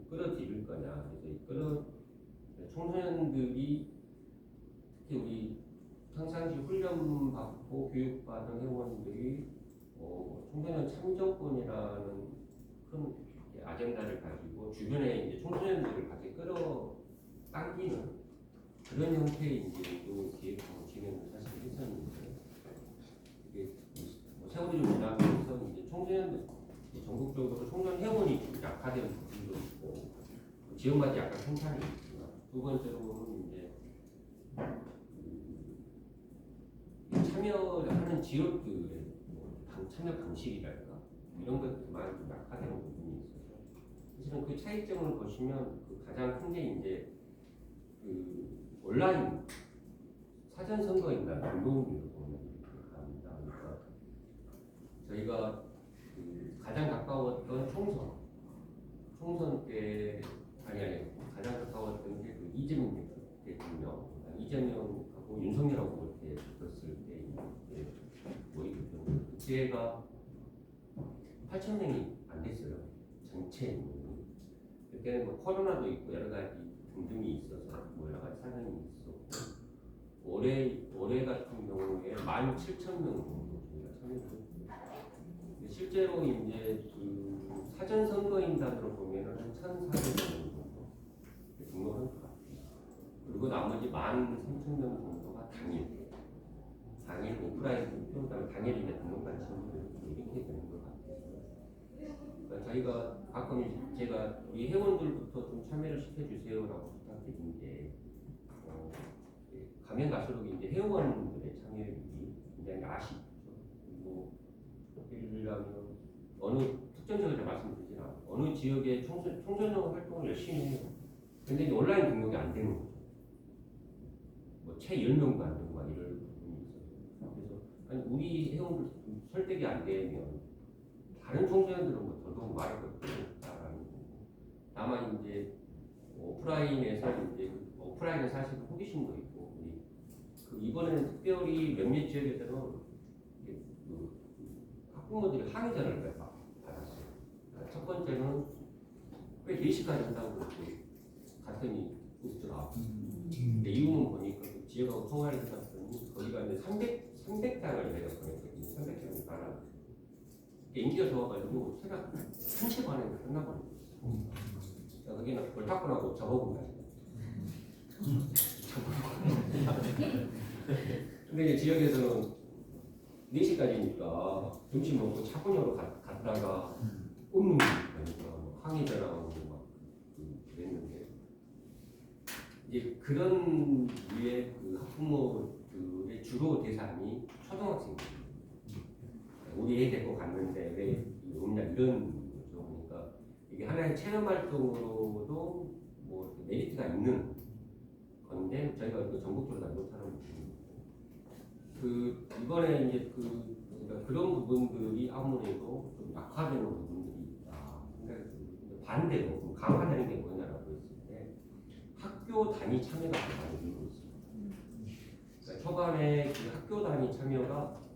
끌어들일 거냐. 그래서 청소년들이 특히 우리 평상시 훈련 받고 교육받은 회원들이 청소년 참정권이라는 큰 아젠다를 가지고 주변에 이제 청소년들을 같이 끌어당기는 그런 형태의 이제 기획하고 진행을 사실 했었는데 이게 세월이 좀 지나면서 이제 청소년들 전국적으로 청소년 회원이 좀 약화된 부분도 있고 지역마다 약간 편차는 있지만 두 번째로는 이제 참여하는 지역들의 참여 방식이랄까 이런 것들 많이 좀 약화되는 부분이 있어서 사실은 그 차이점을 보시면 그 가장 큰 게 이제 그 온라인 사전 선거인단 운동으로 보면 이렇게 갑니다. 그러니까 저희가 그 가장 가까웠던 총선 때 아니 가장 가까웠던 게 그 이재명 이재명하고 윤석열하고 이렇게 붙었을 때 모의투표는 그때가 8,000명이 안 됐어요. 전체 인원이. 그때는 뭐 코로나도 있고 여러 가지 등등이 있어서 뭐 여러 가지 사정이 있었고 올해 같은 경우에 17,000명 정도 저희가 참여했고 실제로 이제 그 사전 선거인단으로 보면은 한 1,400명 정도 등록한 것 같아요. 그리고 나머지 13,000명 정도가 당일 오프라인 투표, 그다음에 당일 이제 등록한 친구들 이렇게 되는 것 같아요. 그러니까 저희가 가끔 제가 우리 회원들부터 좀 참여를 시켜주세요라고 부탁드린 게 가면 갈수록 이제 회원들의 참여율이 굉장히 아쉽죠. 그리고 예를 들면 어느 특정 지역을 말씀드리진 않아요. 어느 지역의 청소년 활동을 열심히 해요. 근데 온라인 등록이 안 되는 거죠. 뭐 채 10명도 안 되고 막 이럴 부분이 있어요. 그래서 아니 우리 회원들 설득이 안 되면 다른 청소년들은 뭐 더더욱 말할 것도 없다라는 거고. 다만 이제 오프라인에서 이제 오프라인은 사실 호기심도 있고 우리 그 이번에는 특별히 몇몇 지역에서는 그 학부모들이 항의전을 받았어요. 첫 번째는 왜 4시까지 한다고 그렇게 갔더니 웃더라. 근데 이유는 보니까 그 지역하고 통화를 해봤더니 거기가 이제 300장을 내가 보냈거든요. 300장을 받아. 인기가 좋아가지고 새벽 1시 반에 끝나버렸어요. 거기는 그걸 받고 나고 접어본 거예요. 근데 이제 지역에서는 4시까지니까 점심 먹고 차분히로 갔다가 없는 거니까 항의자라고 막 그랬는데 이제 그런 류의 그 학부모들의 주로 대상이 초등학생들. 우리 애 데리고 갔는데 왜 없냐 이런 거죠. 그러니까 이게 하나의 체험 활동으로도 뭐 메리트가 있는 건데 저희가 전국적으로 다 못하는 부분이고 그 이번에 이제 그러니까 그런 부분들이 아무래도 좀 약화되는 부분들이 있다 생각이 듭니다. 반대로 강화되는 게 뭐냐라고 했을 때 학교 단위 참여가 많이 늘고 있습니다. 그러니까 초반에 그 학교 단위 참여가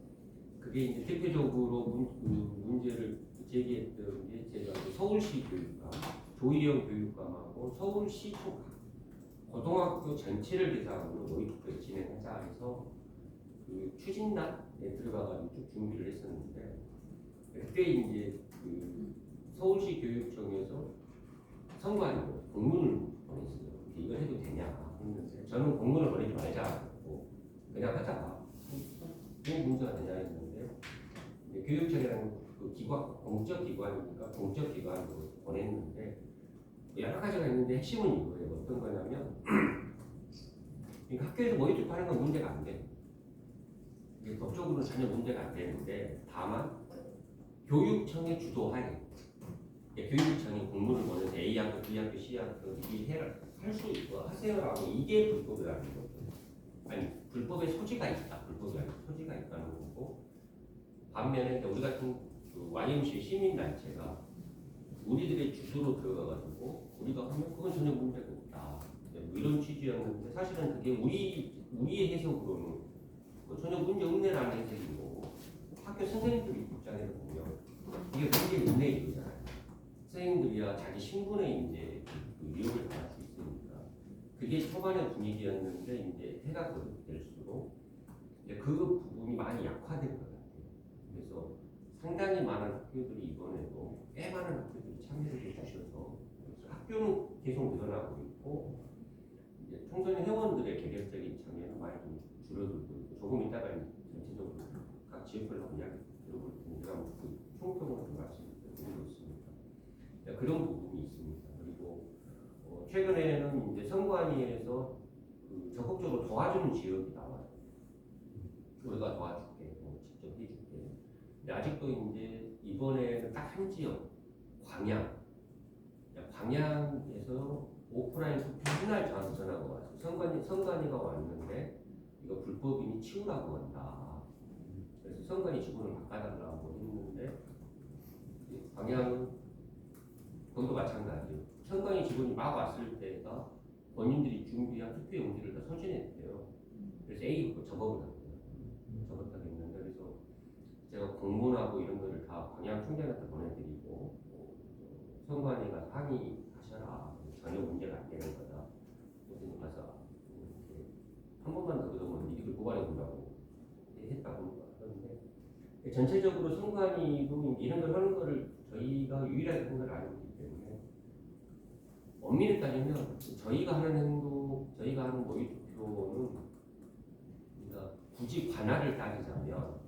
그게 이제 대표적으로 문제를 제기했던 게 제가 서울시 교육감, 조희영 교육감하고 서울시 초과 고등학교 전체를 대상으로 모의투표를 진행하자 해서 그 추진단에 들어가가지고 쭉 준비를 했었는데 그때 이제 그 서울시 교육청에서 선관위로 공문을 보냈어요. 이걸 해도 되냐 했는데 저는 공문을 보내지 말자고 그냥 하자. 왜 문제가 되냐 했는데 교육청이라는 그 기관, 공적 기관이니까 공적 기관으로 보냈는데 여러 가지가 있는데 핵심은 이거예요. 어떤 거냐면 그러니까 학교에서 모의투표 하는 건 문제가 안 돼. 이게 법적으로는 전혀 문제가 안 되는데 다만 교육청의 주도하에 교육청이 공문을 보내서 A학교, B학교, C학교 이 할 수 있고 하세요라고 이게 불법이라는 거죠. 아니 불법의 소지가 있다. 불법이 아니라 소지가 있다는 거고 반면에 우리 같은 그 YMCA 시민단체가 우리들의 주도로 들어가가지고 우리가 하면 그건 전혀 문제가 없다. 뭐 이런 취지였는데 사실은 그게 우리의 해석으로는 전혀 문제 없네라는 해석이고 학교 선생님들 입장에서 보면 이게 문제 있네 이거잖아요. 학생들이야 자기 신분에 이제 그 위협을 당할 수 있으니까 그게 초반의 분위기였는데 이제 해가 거듭될수록 이제 그 부분이 많이 약화된 것 같아요. 그래서 상당히 많은 학교들이 이번에도 꽤 많은 학교들이 참여를 해주셔서 학교는 계속 늘어나고 있고 이제 청소년 회원들의 개별적인 참여는 많이 좀 줄어들고 있고 조금 이따가 전체적으로 각 지역별로 이야기 들어볼 텐데 제가 그 총평으로 좀 말씀드리고 있습니다. 그런 부분이 있습니다. 그리고 최근에는 이제 선관위에서 그 적극적으로 도와주는 지역이 나와요. 우리가 도와줄게, 직접 해줄게. 근데 아직도 이제 이번에는 딱 한 지역, 광양에서 오프라인 투표 한날 저한테 전화가 왔어요. 선관위가 왔는데 이거 불법이니 치우라고 한다. 그래서 선관위 직원을 바꿔달라고 했는데 광양은 그것도 마찬가지예요. 선관위 직원이 막 왔을 때가 본인들이 준비한 투표 용지를 다 소진했대요. 그래서 A 그 접어버렸대요. 접었다고 했는데 그래서 제가 공문하고 이런 거를 다 광양 총장한테 보내드리고 선관위 가서 항의하셔라. 전혀 문제가 안 되는 거다. 그래서 가서 이렇게 한 번만 더 그러면 이걸 고발해 본다고 했다고 하는데 전체적으로 선관위도 이런 걸 하는 거를 저희가 유일하게 하는 걸 알고 있기 때문에 엄밀히 따지면 저희가 하는 행동, 저희가 하는 모의투표는 그러니까 굳이 관할을 따지자면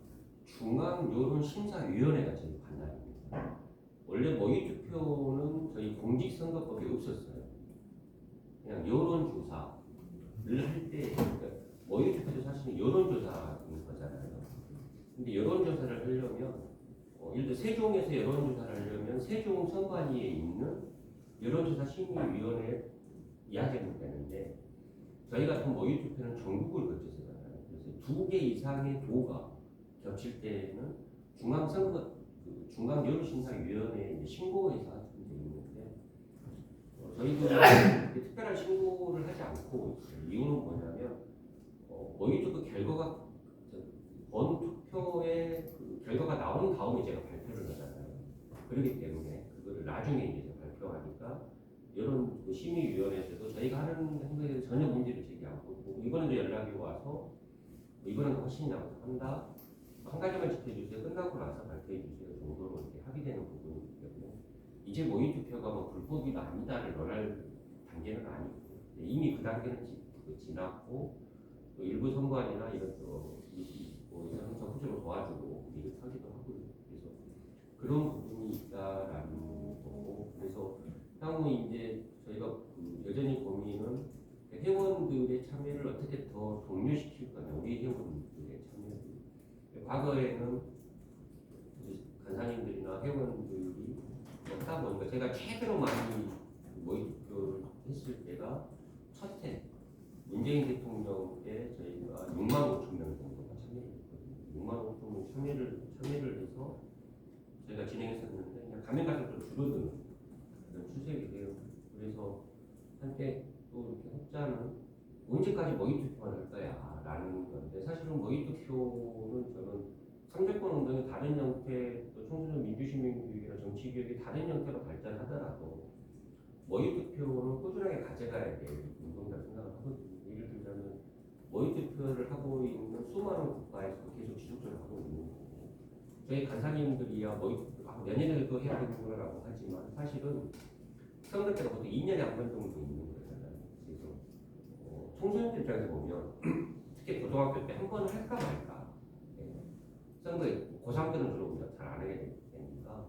중앙여론심사위원회가 저희 관할입니다. 원래 모의투표는 저희 공직선거법에 없었어요. 그냥 여론조사를 할 때 그러니까 모의투표도 사실은 여론조사인 거잖아요. 근데 여론조사를 하려면 예를 들어 세종에서 여론조사를 하려면 세종 선관위에 있는 여론조사 심의위원회에 이야기하면 되는데 저희 같은 모의투표는 전국을 거쳐서 가요. 그래서 2개 이상의 도가 겹칠 때는 중앙여론심사위원회에 신고해서 하면 되는데 저희도 특별한 신고를 하지 않고 있어요. 이유는 뭐냐면 모의투표 결과가 본투표의 그 결과가 나온 다음에 제가 발표를 하잖아요. 그렇기 때문에 그거를 나중에 이제 발표하니까 이런 그 심의위원회에서도 저희가 하는 행동에 대해서 전혀 문제를 제기 않고 있고 이번에도 연락이 와서 이번엔 훨씬 한다. 한 가지만 지켜주세요. 끝나고 나서 발표해 주세요. 정도로 이렇게 합의되는 부분이기 때문에 이제 모의투표가 뭐 불법이다 아니다를 논할 단계는 아니고 이미 그 단계는 지났고 또 일부 선관이나 이런 이런 적극적으로 도와주고 일을 하기도 하고요. 그래서 그런 부분이 있다라는 거고 그래서 향후 이제 저희가 여전히 고민은 회원들의 참여를 어떻게 더 독려시킬 거냐. 우리 회원들의 참여를. 과거에는 간사님들이나 회원들이 없다 보니까 제가 최대로 많이 모의투표를 했을 때가 첫해 문재인 대통령 때 저희가 6만 5천 명 정도가 참여했거든요. 6만 5천 명 참여를 해서 저희가 진행했었는데 그냥 가면 갈수록 줄어드는 그런 추세이에요. 그래서 한때 또 이렇게 혹자는 언제까지 모의투표만 할 거야 라는 건데 사실은 모의투표는 저는 상대권 운동의 다른 형태 또 청소년 민주시민교육이나 정치교육이 다른 형태로 발전하더라도 모의투표는 꾸준하게 가져가야 될 운동이라고 생각을 하거든요. 예를 들자면 모의투표를 하고 있는 수많은 국가에서 계속 지속적으로 하고 있는 거고 저희 간사님들이야 모의투표 몇 년에 또 해야 되는구나라고 하지만 사실은 선거 때가 보통 2년에 한 번 정도 있는 거잖아요. 그래서 청소년들 입장에서 보면 특히 고등학교 때 한 번 할까 말까 선거에 고3 때는 주로 잘 안 하게 되니까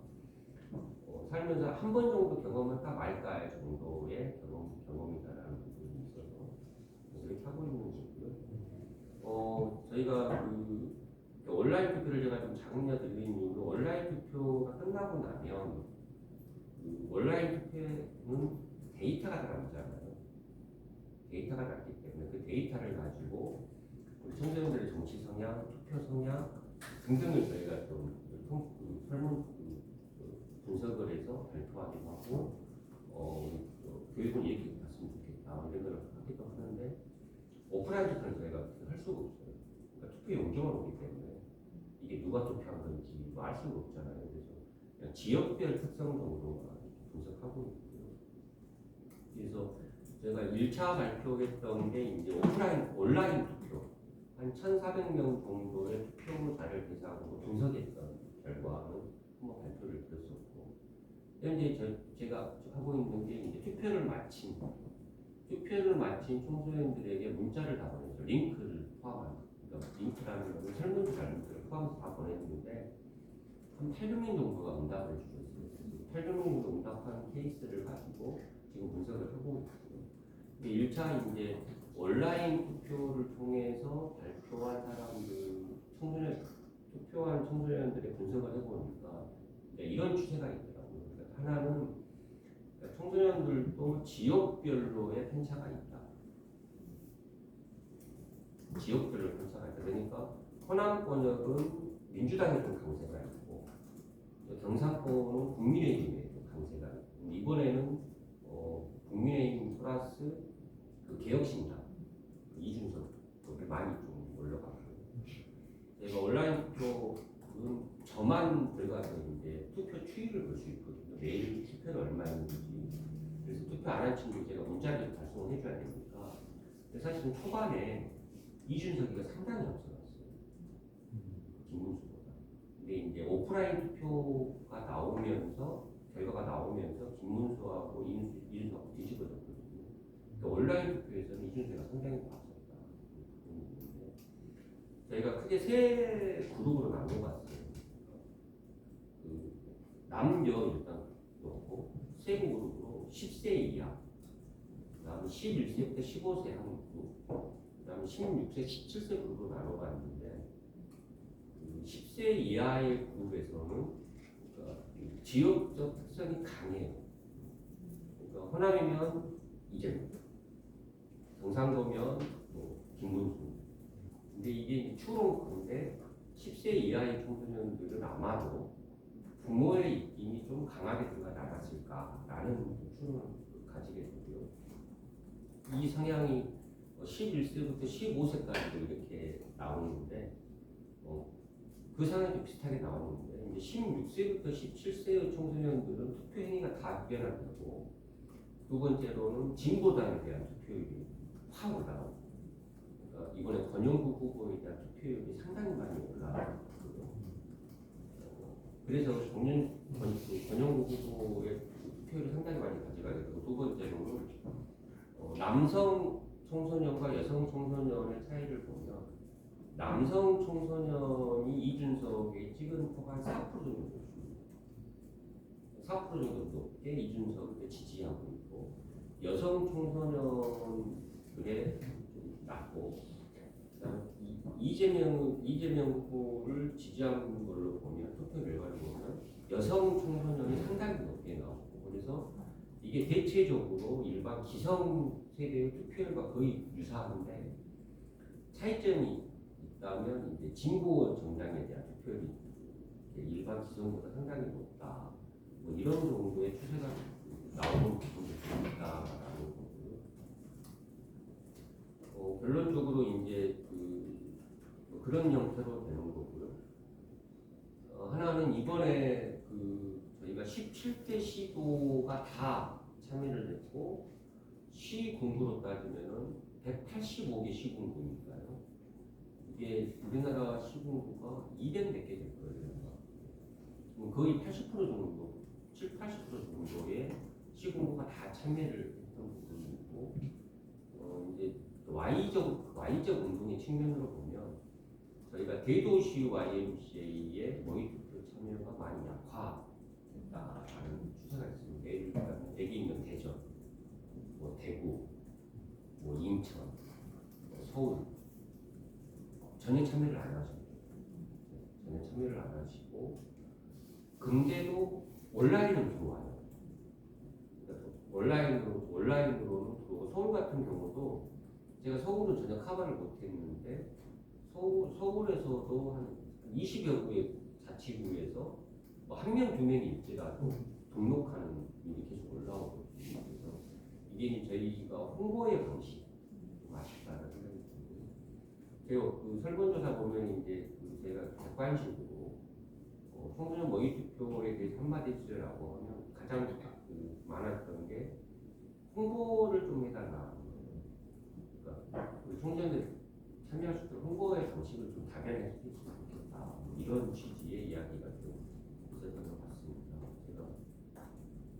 살면서 한 번 정도 경험할까 말까 정도의 경험이다라는 부분이 있어서 그렇게 하고 있는 거고요. 저희가 그 온라인 투표를 제가 좀 장려드린 이유는 온라인 투표가 끝나고 나면 온라인 투표는 데이터가 남잖아요. 데이터가 남기 때문에 그 데이터를 가지고 우리 청소년들의 정치 성향, 투표 성향 등등을 저희가 좀 설문 분석을 해서 발표하기도 하고 교육은 이렇게 갔으면 좋겠다 이런 걸 하기도 하는데 오프라인 투표는 저희가 할 수가 없어요. 그러니까 투표 용지만 오기 때문에 이게 누가 투표한 건지 알 수가 없잖아요. 그래서 그냥 지역별 특성 정도만 분석하고 있고요. 그래서 제가 1차 발표했던 게 이제 온라인 투표 한 1,400명 정도의 투표자를 대상으로 분석했던 결과는 한번 발표를 드렸었고, 현재 제가 하고 있는 게 이제 투표를 마친 청소년들에게 문자를 다 보내죠. 링크를 포함한, 그러니까 링크라는 것은 설문조 발문자를 포함해서 다 보냈는데 한 800명 정도가 응답을 주셨어요. 800명 정도 응답한 케이스를 가지고 지금 분석을 하고 있고요. 1차 이제 온라인 투표를 통해서 발표한 투표한 청소년들의 분석을 해보니까 이런 추세가 있더라고요. 그러니까 하나는 청소년들도 지역별로의 편차가 있다. 지역별로 편차가 있다. 그러니까 호남 권역은 민주당에 좀 강세가 있고, 경상권은 국민의힘에 좀 강세가 있고, 이번에는 국민의힘 플러스 그 개혁신당 이준석이 많이 좀 올라가고, 제가 온라인 투표는 저만 들어가서 이제 투표 추이를 볼 수 있거든요. 매일 투표를 얼마 했는지. 그래서 투표 안 한 친구 제가 문자를 발송을 해줘야 되니까. 사실은 초반에 이준석이가 상당히 앞서갔어요. 김문수보다. 근데 이제 오프라인 투표가 나오면서 결과가 나오면서 김문수하고 이준석 뒤집어졌거든요. 그러니까 온라인 투표에서는 이준석이가 상당히 앞섰다. 저희가 크게 세 그룹으로 나눠봤어요. 남녀 일단 그렇고 세 그룹으로 10세 이하, 그다음에 11세부터 15세 한 그룹, 그다음에 16세, 17세 그룹으로 나눠봤는데 10세 이하의 그룹에서는 지역적 특성이 강해요. 그러니까 호남이면 이재명, 경상도면 김문수. 근데 이게 추론 그런데 10세 이하의 청소년들은 아마도 부모의 입김이 좀 강하게 들어가지 않았을까라는 추론을 가지게 되고요. 이 성향이 11세부터 15세까지도 이렇게 나오는데 그 상황이 비슷하게 나오는데 이제 16세부터 17세의 청소년들은 투표 행위가 다 변화되고, 두 번째로는 진보당에 대한 투표율이 확 올라가고, 그러니까 이번에 권영국 후보에 대한 투표율이 상당히 많이 올라가고, 그래서 권영국 후보의 투표율이 상당히 많이 가져가게 되고, 두 번째로는 남성 청소년과 여성 청소년의 차이를 보면 남성 청소년이 이준석의 찍은 표가 한 4% 정도 높습니다. 4% 정도 높게 이준석을 지지하고 있고, 여성 청소년들의 좀 낮고, 이재명 후보를 지지하는 걸로 보면, 투표 결과를 보면 여성 청소년이 상당히 높게 나오고, 그래서 이게 대체적으로 일반 기성 세대의 투표율과 거의 유사한데, 차이점이 있다면 이제 진보 정당에 대한 투표율이 일반 기성보다 상당히 높다. 뭐 이런 정도의 추세가 나오는 부분도 있다라는 거고요. 결론적으로 이제 그런 형태로 되는 거고요. 하나는 이번에 저희가 17대 시도가 다 참여를 했고, 시군구로 따지면은 185개 시군구니까요. 이게 우리나라 시군구가 200몇 개 될 거예요. 거의 80% 정도, 7, 80% 정도의 시군구가 다 참여를 했던 부분이고, 이제 Y적 운동의 측면으로 보면 저희가 대도시 YMCA의 모의투표 참여가 많이 약화됐다라는 추세가 있습니다. 예를 들면 여기 있는 대전, 대구, 인천, 서울 전혀 참여를 안 하시고, 근데도 온라인은 들어와요. 온라인으로는 들어오고, 서울 같은 경우도 제가 서울은 전혀 커버를 못했는데 서울에서도 한 20여 구의 자치구에서 한 명, 두 명이 있더라도 등록하는 일이 계속 올라오거든요. 그래서 이게 저희가 홍보의 방식이 좀 아쉽다는 생각이 들고요. 제가 설문조사 보면 이제 제가 객관식으로 청소년 모의투표에 대해서 한마디 해주라고 하면 가장 많았던 게 홍보를 좀 해달라. 그러니까 우리 청년들 참여할 수 있도록 홍보의 방식을 좀 다양하게 해줬으면 좋겠다. 뭐 이런 취지의 이야기가